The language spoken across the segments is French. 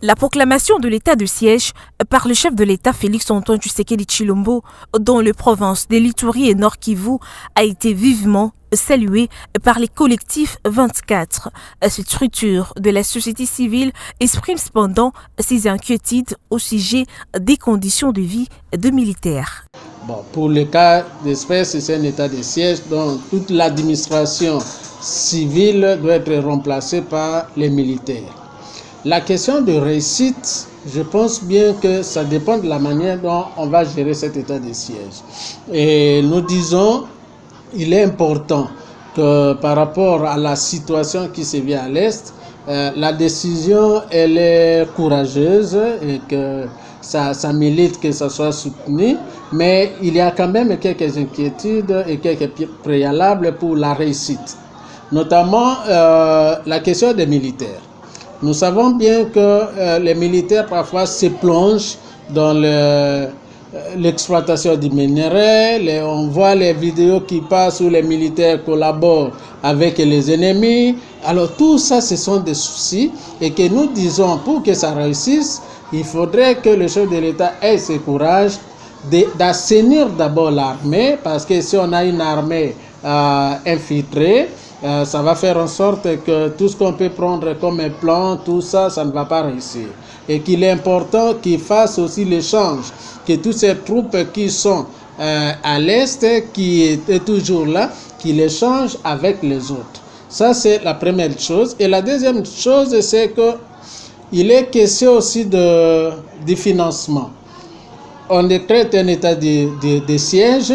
La proclamation de l'état de siège par le chef de l'État Félix-Antoine Tshisekedi Tshilombo dans les provinces de l'Ituri et Nord Kivu a été vivement saluée par les collectifs 24. Cette structure de la société civile exprime cependant ses inquiétudes au sujet des conditions de vie de militaires. Bon, pour le cas d'espèce, c'est un état de siège dont toute l'administration civile doit être remplacée par les militaires. La question de réussite, je pense bien que ça dépend de la manière dont on va gérer cet état de siège. Et nous disons, il est important que par rapport à la situation qui se vient à l'Est, la décision, elle est courageuse et que ça milite que ça soit soutenu, mais il y a quand même quelques inquiétudes et quelques préalables pour la réussite, notamment la question des militaires. Nous savons bien que les militaires parfois se plongent dans l'exploitation du minerai. On voit les vidéos qui passent où les militaires collaborent avec les ennemis. Alors tout ça, ce sont des soucis et que nous disons pour que ça réussisse, il faudrait que le chef de l'État ait ce courage d'assainir d'abord l'armée, parce que si on a une armée infiltrée, ça va faire en sorte que tout ce qu'on peut prendre comme un plan, tout ça, ça ne va pas réussir. Et qu'il est important qu'il fasse aussi l'échange, que toutes ces troupes qui sont à l'Est, qui étaient toujours là, qu'il échange avec les autres. Ça, c'est la première chose. Et la deuxième chose, c'est qu'il est question aussi du financement. On décrète un état de siège,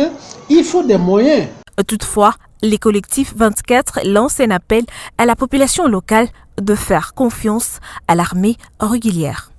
il faut des moyens. Toutefois, les collectifs 24 lancent un appel à la population locale de faire confiance à l'armée régulière.